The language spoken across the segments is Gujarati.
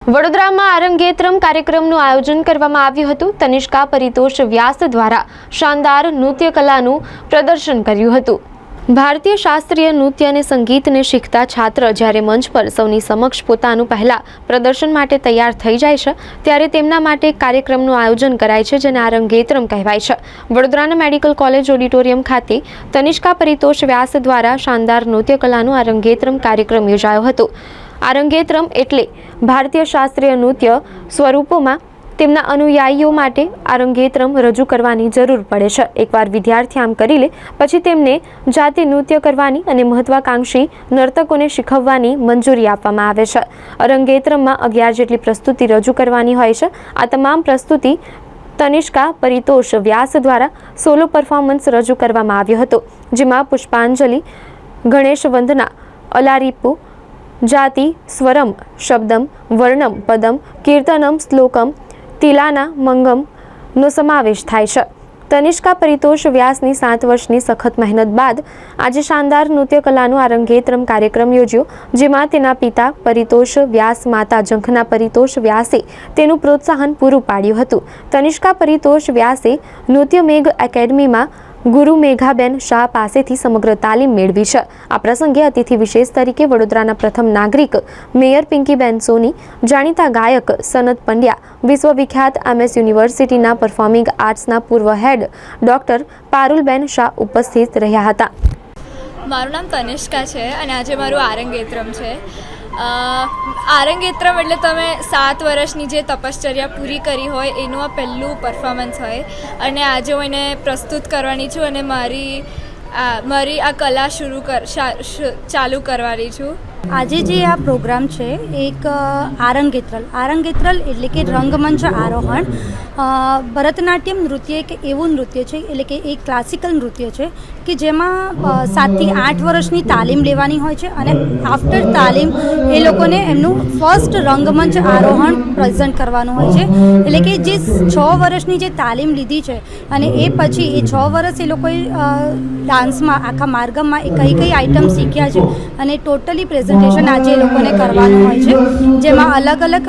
વડોદરામાં આરંગેત્રમ કાર્યક્રમનું આયોજન કરવામાં આવ્યું હતું। તનિષ્કા પરિતોષ વ્યાસ દ્વારા શાનદાર નૃત્ય કલાનું પ્રદર્શન કર્યું હતું। ભારતીય શાસ્ત્રીય નૃત્ય અને સંગીતને શીખતા છાત્ર જ્યારે મંચ પર સૌની સમક્ષ પોતાનું પહેલા પ્રદર્શન માટે તૈયાર થઈ જાય છે ત્યારે તેમના માટે એક કાર્યક્રમનું આયોજન કરાય છે જેને આરંગેત્રમ કહેવાય છે। વડોદરાના મેડિકલ કોલેજ ઓડિટોરિયમ ખાતે તનિષ્કા પરિતોષ વ્યાસ દ્વારા શાનદાર નૃત્ય કલાનું આરંગેત્રમ કાર્યક્રમ યોજાયો હતો। આરંગેત્રમ એટલે ભારતીય શાસ્ત્રીય નૃત્ય સ્વરૂપોમાં તેમના અનુયાયીઓ માટે આરંગેત્રમ રજૂ કરવાની જરૂર પડે છે। એકવાર વિદ્યાર્થી આમ કરી લે પછી તેમને જાતે નૃત્ય કરવાની અને મહત્વાકાંક્ષી નર્તકોને શીખવવાની મંજૂરી આપવામાં આવે છે। આરંગેત્રમમાં 11 જેટલી પ્રસ્તુતિ રજૂ કરવાની હોય છે। આ તમામ પ્રસ્તુતિ તનિષ્કા પરિતોષ વ્યાસ દ્વારા સોલો પરફોર્મન્સ રજૂ કરવામાં આવ્યો હતો, જેમાં પુષ્પાંજલિ, ગણેશ વંદના, અલારીપુ, જાતિ, સ્વરમ, શબ્દમ, વર્ણમ, પદમ, કીર્તનમ, શ્લોકમ, તિલાના મંગમનો સમાવેશ થાય છે। તનિષ્કા પરિતોષ વ્યાસની 7 વર્ષની સખત મહેનત બાદ આજે શાનદાર નૃત્ય કલાનું આરંગેત્રમ કાર્યક્રમ યોજ્યો, જેમાં તેના પિતા પરિતોષ વ્યાસ, માતા ઝંખના પરિતોષ વ્યાસે તેનું પ્રોત્સાહન પૂરું પાડ્યું હતું। તનિષ્કા પરિતોષ વ્યાસે નૃત્ય મેઘ એકેડમીમાં ગુરુ મેઘાબેન શાહ પાસેથી સમગ્ર તાલીમ મેળવી છે। આ પ્રસંગે અતિથિ વિશેષ તરીકે વડોદરાના પ્રથમ નાગરિક મેયર પિંકીબેન સોની, જાણીતા ગાયક સનત પંડ્યા, વિશ્વવિખ્યાત MS યુનિવર્સિટીના પરફોર્મિંગ આર્ટ્સના પૂર્વ હેડ ડોક્ટર પારુલબેન શાહ ઉપસ્થિત રહ્યા હતા। મારું નામ તનિષ્કા છે અને આજે મારું આરંગેત્રમ છે। આરંગેત્રમ એટલે તમે 7 વર્ષની જે તપશ્ચર્યા પૂરી કરી હોય એનું આ પહેલું પરફોર્મન્સ હોય અને આજે હું એને પ્રસ્તુત કરવાની છું અને મારી આ કલા ચાલુ કરવાની છું। આજે જે આ પ્રોગ્રામ છે એક આરંગેત્રલ એટલે કે રંગમંચ આરોહણ। ભરતનાટ્યમ નૃત્ય એક એવું નૃત્ય છે એટલે કે એક ક્લાસિકલ નૃત્ય છે કે જેમાં 7 થી 8 વર્ષની તાલીમ લેવાની હોય છે અને આફ્ટર તાલીમ એ લોકોને એમનું ફર્સ્ટ રંગમંચ આરોહણ પ્રેઝન્ટ કરવાનું હોય છે। એટલે કે જે 6 વર્ષની જે તાલીમ લીધી છે અને એ પછી એ 6 વર્ષ એ લોકોએ ડાન્સમાં આખા માર્ગમમાં એ કઈ આઇટમ શીખ્યા છે અને ટોટલી પ્રેઝન્ટેશન આજે એ લોકોને કરવાનું હોય છે, જેમાં અલગ અલગ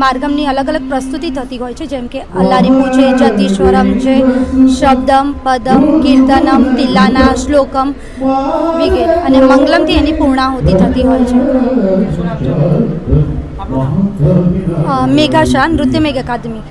માર્ગમની અલગ અલગ પ્રસ્તુતિ થતી હોય છે, જેમ કે અલારીપુ છે, જતિસ્વરમ છે, શબ્દમ, પદમ, કીર્તનમ, તિલાના, શ્લોકમ વગેરે અને મંગલમથી એની પૂર્ણાહુતિ થતી હોય છે। મેઘા શાહ, નૃત્ય મેઘ અકાદમી।